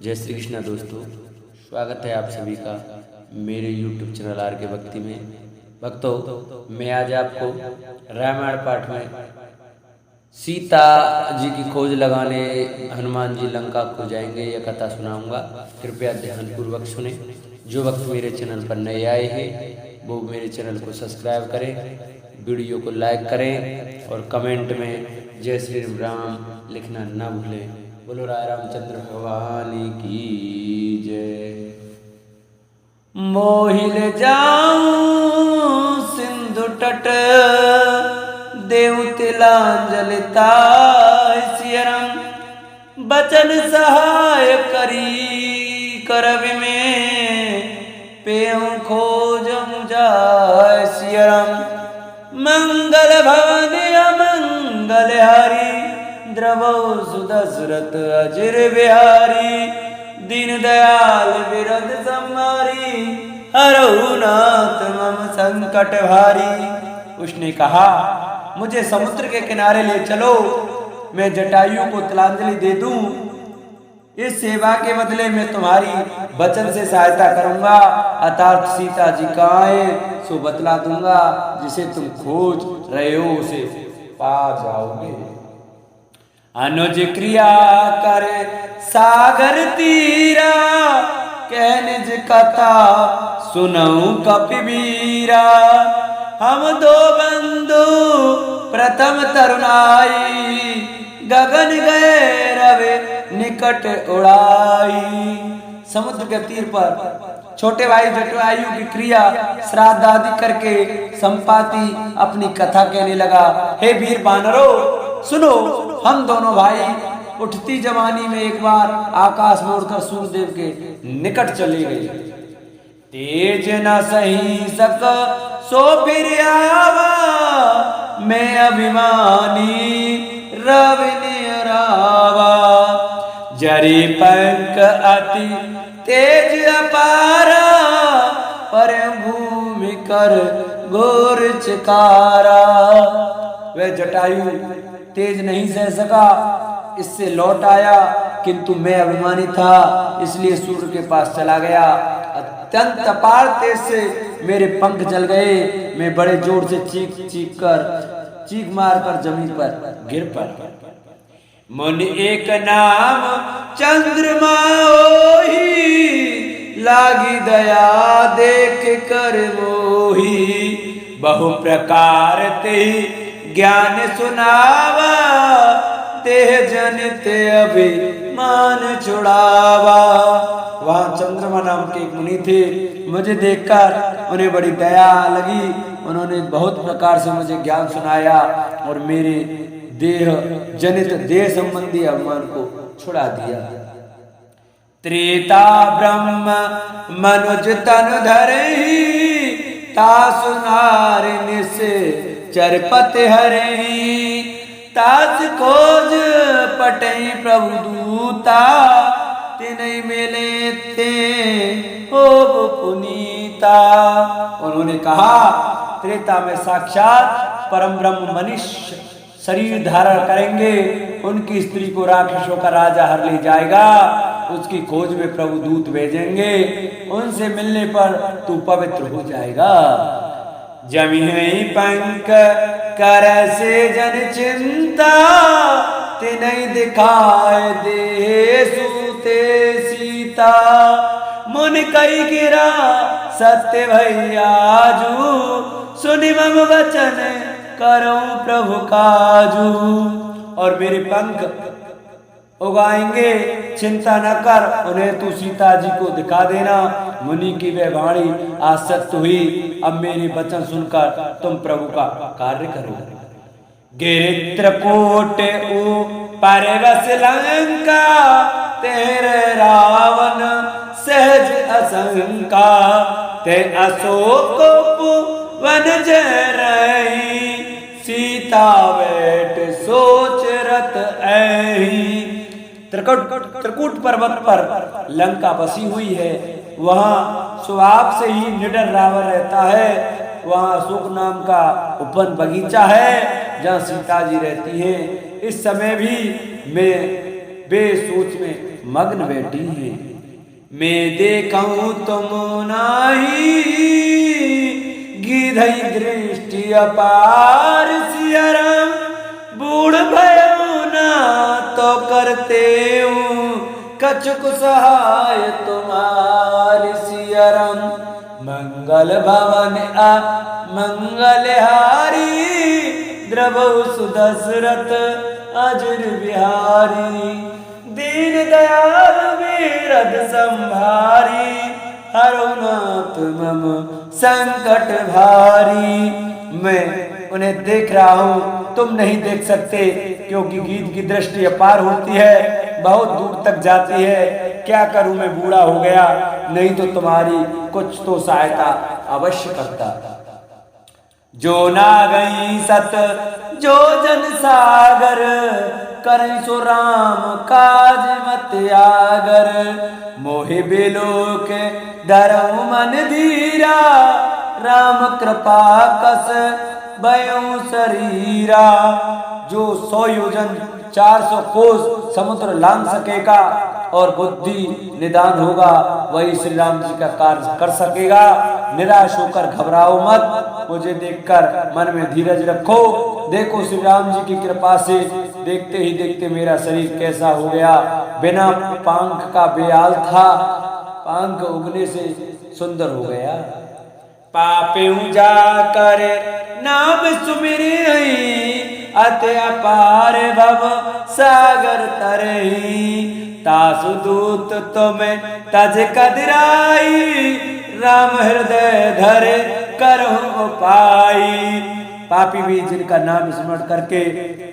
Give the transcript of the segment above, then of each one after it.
जय श्री कृष्णा दोस्तों, स्वागत है आप सभी का मेरे YouTube चैनल आर के भक्ति में। भक्तों, मैं आज आपको रामायण पाठ में सीता जी की खोज लगाने हनुमान जी लंका को जाएंगे यह कथा सुनाऊंगा। कृपया ध्यानपूर्वक सुने। जो भक्त मेरे चैनल पर नए आए हैं वो मेरे चैनल को सब्सक्राइब करें, वीडियो को लाइक करें और कमेंट में जय श्री राम लिखना ना भूलें। बोलो राय रामचंद्र भगवान की जय। मोहिल जाऊं सिंधु तट देव तिलांजलिता सियरम बचन सहाय करी करवि में पेहु खोज जाय सियरम मंगल भवन अमंगल हरि द्रवो सुदशरथ अजिर बिहारी दीन दयाल विरद संहारी हरहु नाथ मम संकट भारी। उसने कहा, मुझे समुद्र के किनारे ले चलो, मैं जटायु को तिलांजलि दे दूं। इस सेवा के बदले में तुम्हारी वचन से सहायता करूंगा। अर्थात सीता जी कहाँ है सो बतला दूंगा, जिसे तुम खोज रहे हो उसे पा जाओगे। अनुज क्रिया कर सागर तीरा कह निज कथा सुनऊ कपिवीरा। हम दो बंधु प्रथम तरुणाई गगन गए रवे निकट उड़ाई। समुद्र के तीर पर छोटे भाई जटायु की क्रिया श्राद्ध आदि करके संपाति अपनी कथा कहने लगा। हे वीर वानरों, सुनो, हम दोनों भाई उठती जवानी में एक बार आकाश में उड़कर सूर्यदेव के निकट चले गए। तेज न सही सक सो फिर आवा, मैं अभिमानी रवि निरावा। जरी पंख अति तेज अपारा, पर भूमि कर घोर चिकारा। वह जटायु तेज नहीं सह सका, इससे लौट आया, किंतु मैं अभिमानी था इसलिए सूर्य के पास चला गया। अत्यंत अपार तेज से मेरे पंख जल गए। मैं बड़े जोर से चीख मार कर जमीन पर गिर पड़ा। मुनि एक नाम चंद्रमा होई, लागी दया देख कर मोही। बहु प्रकार ते ज्ञान सुनावा, तेह जनित अभिमान छुड़ावा। वहां चंद्रमा नाम के एक मुनि थे। मुझे देखकर उन्हें बड़ी दया लगी। उन्होंने बहुत प्रकार से मुझे ज्ञान सुनाया और मेरे देह जनित देह संबंधी अभिमान को छुड़ा दिया। त्रेता ब्रह्म मनुज तन धरहि, तासु नारिन से चरपत हरहि। तास खोज पटई प्रभु दूता, तिनहि मिले थे हो पुनीता। उन्होंने कहा, त्रेता में साक्षात परम ब्रह्म मनुष्य शरीर धारण करेंगे। उनकी स्त्री को राक्षसों का राजा हर ले जाएगा। उसकी खोज में प्रभु दूत भेजेंगे। उनसे मिलने पर तू पवित्र हो जाएगा। जमी पंख कर से जन चिंता, तिनहि दिखाए दे सूते सीता। मुनि कई गिरा सत्य भैयाजू, सुनि मम वचन करूं प्रभु काजू। और मेरे पंख उगाएंगे, चिंता न कर, उन्हें तू सीता जी को दिखा देना। मुनि की वह वाणी आज सत्य हुई। अब मेरे वचन सुनकर तुम प्रभु का कार्य करो। गिरित्रकूट परवस लंका, तेरे रावण सहज असंका। ते अशोक वन जरही, सीता बैठ सोच रत ऐही। त्रिकूट पर्वत पर लंका बसी हुई है। वहाँ स्वभाव से ही निडर रावण रहता है। वहाँ अशोक नाम का उपवन बगीचा है जहाँ सीता जी रहती हैं। इस समय भी मैं बेसोच में मग्न बैठी हैं। मैं देखूं तुम नाही गिधई दृष्टि अपार सियरम बूढ़ भयो ना तो करते हूँ कछुक सहाय तुम्हारी सियरम मंगल भवन आ मंगलहारी द्रवौ सुदशरथ अजर बिहारी दीन दयाल वीरद संभारी हरो नाथ मम संकट भारी। मैं उन्हें देख रहा हूँ, तुम नहीं देख सकते, क्योंकि गीत की दृष्टि अपार होती है, बहुत दूर तक जाती है। क्या करूं, मैं बूढ़ा हो गया, नहीं तो तुम्हारी कुछ तो सहायता अवश्य करता। जो ना गई सत जो जन सागर करई सो राम काज मत आगर मोहि बिलोक डरऊ मन धीरा राम कृपा कस भयो शरीरा। जो 100 योजन 400 कोस समुद्र लांघ सकेगा और बुद्धि निदान होगा, वही श्री राम जी का कार्य कर सकेगा। निराश होकर घबराओ मत, मुझे देखकर मन में धीरज रखो। देखो श्री राम जी की कृपा से देखते ही देखते मेरा शरीर कैसा हो गया। बिना पंख का बेहाल था, पंख उगने से सुंदर हो गया। पापे जा कर नाम सुमिरी अति अपार भव सागर तरही तासु दूत तुम्हें तज कदराई राम हृदय धरे करहु उपाई। पापी भी जिनका नाम स्मरण करके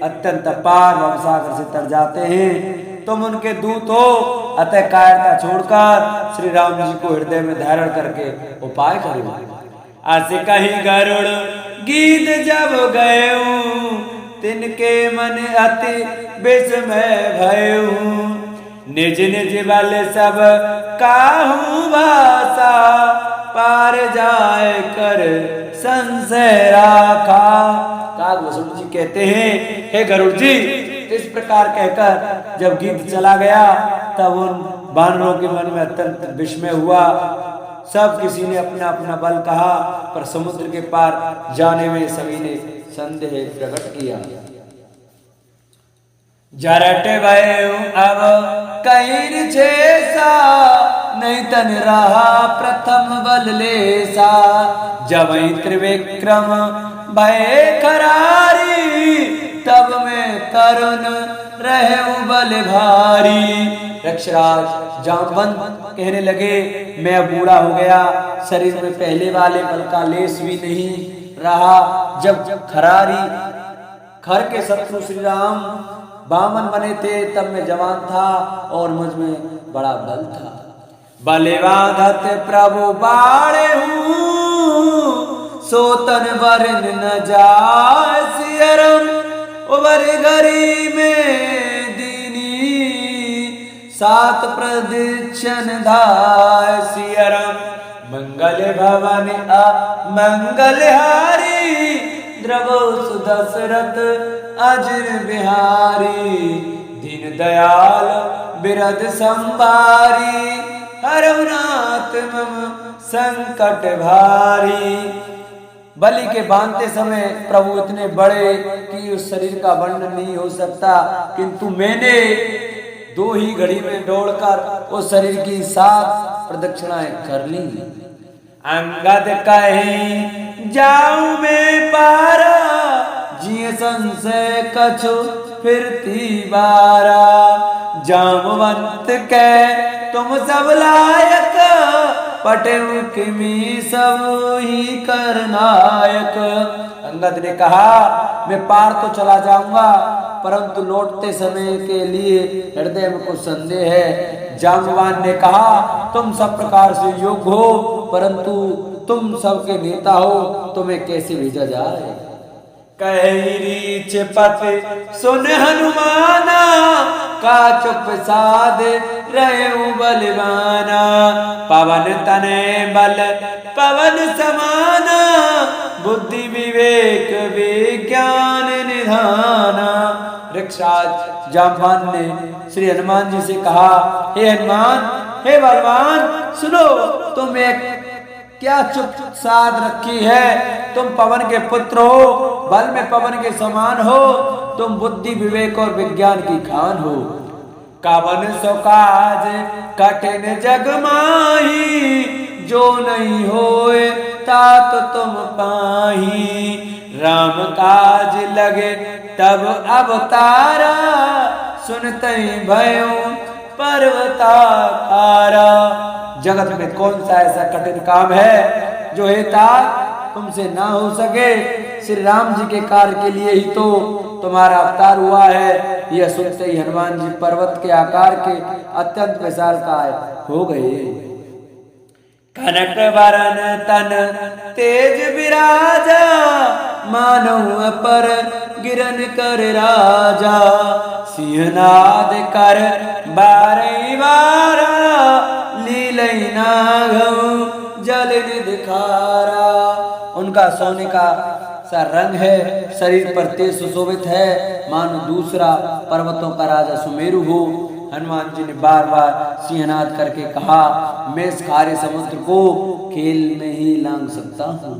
अत्यंत अपार भव सागर से तर जाते हैं, तुम उनके दूत हो, अतः कायरता छोड़कर श्री राम जी को हृदय में धारण करके उपाय करो। आसे कहीं गरुड़ गीत जब गए तिनके मन अति विस्मय भयऊ निज निज बल सब काहू भाषा पार जाए कर संशय राखा। काग वसुदेव जी कहते हैं, हे गरुड़ जी, इस प्रकार कहकर जब गीत चला गया तब उन बानरों के मन में अत्यंत विस्मय हुआ। सब किसी ने अपना अपना बल कहा, पर समुद्र के पार जाने में सभी ने संदेह प्रकट किया। जरट भयो अब कहीं छेसा नहीं तन रहा प्रथम बल लेसा जब त्रिविक्रम भय करारी तब में तरुण रहे बल भारी। रक्षराज जामवंत कहने लगे, मैं बूढ़ा हो गया, शरीर में पहले वाले बल का लेस भी नहीं रहा। जब खर के शत्रु श्री राम बामन बने थे तब मैं जवान था और मुझ में बड़ा बल था। बलवाधत प्रभु बाड़े हूँ सोतन वरन न जाय सियरम उबर गरी में दीनी 7 प्रदक्षिण धाय सियरम मंगल भवन मंगलहारी द्रवो सुदशरथ अजर बिहारी दीन दयाल बिरद संभारी हरनाथ मम संकट भारी। बलि के बांधते समय प्रभु इतने बड़े कि उस शरीर का वर्णन नहीं हो सकता, किंतु मैंने 2 ही घड़ी में दौड़कर उस शरीर की 7 प्रदक्षिणाएं कर ली। अंगद कहे जाऊं मैं पारा जिये संशय कछु फिरती बारा जामवंत के तुम सब लायक पटे किमी सब ही करनायक। अंगद ने कहा, मैं पार तो चला जाऊंगा, परंतु लौटते समय के लिए हृदय में कुछ संदेह है। जामवान ने कहा, तुम सब प्रकार से योग्य हो, परंतु तुम सबके नेता हो, तुम्हें कैसे भेजा जाए। कही रीच पति सुन हनुमाना का चुप साध रहे बलवाना पवन तने बल पवन समाना बुद्धि विवेक विज्ञान निधाना। परीक्षात जाम्बान ने श्री हनुमान जी से कहा, हे हनुमान, हे बलवान, सुनो, तुम एक क्या चुप साध रखी है? तुम पवन के पुत्र हो, बल में पवन के समान हो, तुम बुद्धि विवेक और विज्ञान की खान हो। कवन सो काज कठिन जग माही, जो नहीं होए तात तुम पाही। राम काज लगे तब अवतारा, सुनते भयो पर्वताकारा। जगत में कौन सा ऐसा कठिन काम है जो हे तात तुमसे ना हो सके? श्री राम जी के कार्य के लिए ही तो तुम्हारा अवतार हुआ है। यह सुनते ही हनुमान जी पर्वत के आकार के अत्यंत विशालकाय हो गए। कनक वरन तन तेज विराजा, मानो पर गिरन कर राजा। सिंहनाद कर बारही बारा, लीलई नागऊ जल निधखारा। उनका सोने का सा रंग है, शरीर पर तेज सुशोभित है, मानो दूसरा पर्वतों का राजा सुमेरु हो। हनुमान जी ने बार बार सिंहनाद करके कहा, मैं इस खारे समुद्र को खेल में ही लांग सकता हूँ।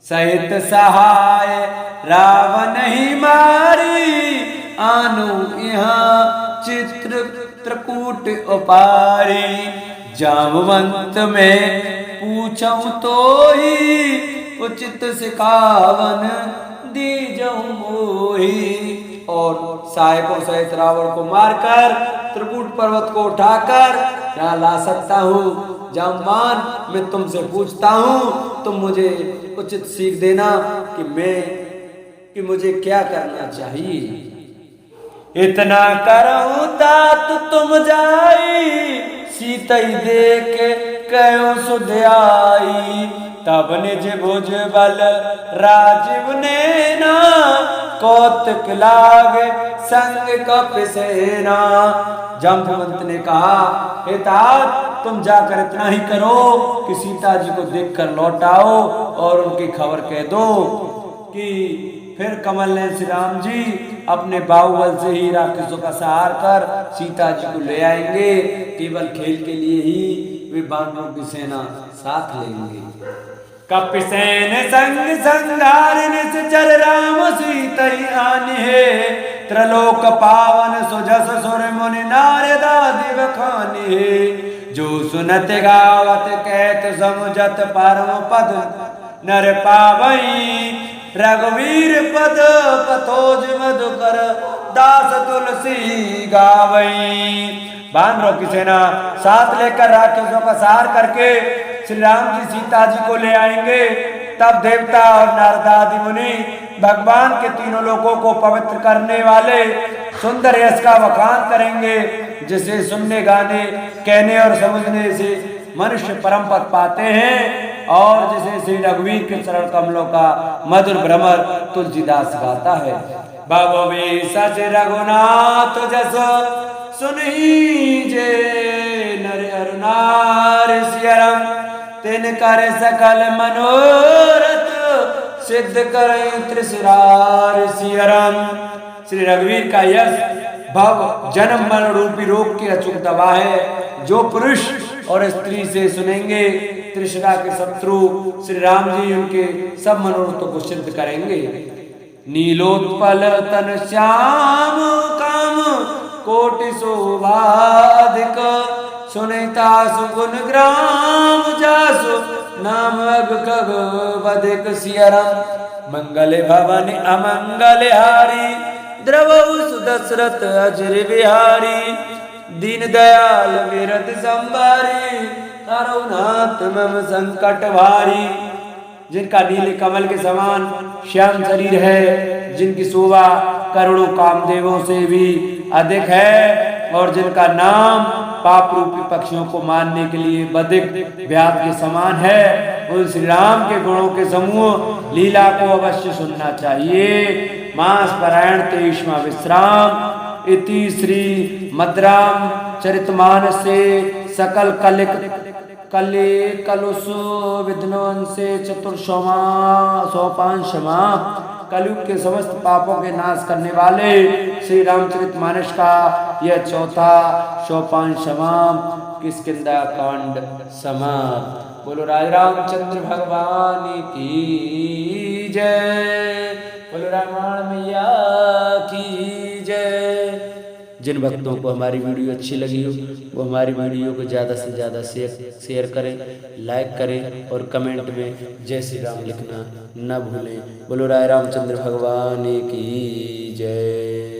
सहित सहाय रावण ही मारी, आनु यहाँ चित्र त्रकूट उपारी। जामवंत में पूछूं तो ही, उचित सिखावन दीजऊं मोही। और सहायकों सहित रावण को मारकर त्रिकूट पर्वत को उठाकर यहाँ ला सकता हूँ। जाम्बान, मैं तुमसे पूछता हूँ, तुम मुझे उचित सीख देना कि मुझे क्या करना चाहिए। इतना करूँ तात तुम जाई, सीतई देख कयो सुध आई। तब निज भुज बल राजीव ने ना, कौतुक लाग संग कप सेना। जाम्बवंत ने कहा, हे तात, तुम जाकर इतना ही करो कि सीता जी को देखकर लौट आओ और उनकी खबर कह दो कि फिर कमल ने श्री राम जी अपने बाहुबल से ही राक्षसों का सहार कर सीता जी को ले आएंगे। केवल खेल के लिए ही वे बानरों की सेना साथ लेंगे। कपिसेन संग संघारिन से चल राम सीतई आनी है। त्रिलोक पावन सुजस सुर मुनि नारद आदि बखानी है। जो सुनत गावत कहत समुझत परम पद नर पावई। रघुवीर पद पथोज मधुकर दास तुलसी गावई। बानरों की सेना साथ लेकर राक्षसों का सहार करके श्री राम जी सीता जी को ले आएंगे। तब देवता और नारद आदि मुनि भगवान के तीनों लोकों को पवित्र करने वाले सुंदर यश का वखान करेंगे, जिसे सुनने, गाने, कहने और समझने से मनुष्य परम पद पाते हैं और जिसे श्री रघुवीर के चरण कमलों का मधुर भ्रमर तुलसीदास गाता है। भववे सच रघुनाथ जस सुनहि जे नर अर नार सियरम। तिन कर सकल मनोरथ सिद्ध करे त्रिशरार सियरम। श्री रघुवीर का यश भव जन्म मरण रूपी रोग की अचूक दवा है। जो पुरुष और स्त्री से सुनेंगे, त्रिशरा के शत्रु श्री राम जी उनके सब मनोरथों को सिद्ध करेंगे। नीलोत्पल तन श्याम काम कोटि शोभाधिक। सुनिता सुगुण ग्राम जासु नाम अग खग वधिक सियरम। मंगल भवन अमंगल हारी द्रवहु सुदशरथ अजर बिहारी। दीन दयाल विरत संभारी करुणात मम संकट भारी। जिनका नीले कमल के समान श्याम शरीर है, जिनकी शोभा करोड़ों कामदेवों से भी अधिक है और जिनका नाम पाप रूपी पक्षियों को मारने के लिए बधिक व्याध के समान है, उन श्री राम के गुणों के समूह लीला को अवश्य सुनना चाहिए। मास परायण 23वां विश्राम। इति श्री मद्राम चरितमानस से सकल कले कलुष विध्नवंशे चतुर्सोपांशमा कलयुग के समस्त पापों के नाश करने वाले श्री रामचरितमानस का यह चौथा सोपान समाप्त, किष्किंधा कांड समाप्त। बोलो राज रामचंद्र भगवान की जय, बोलो रामायण मैया की जय। जिन भक्तों को हमारी वीडियो अच्छी लगी हो वो हमारी वीडियो को ज़्यादा से ज़्यादा शेयर करें, लाइक करें और कमेंट में जय श्री राम लिखना न भूलें। बोलो राय रामचंद्र भगवान की जय।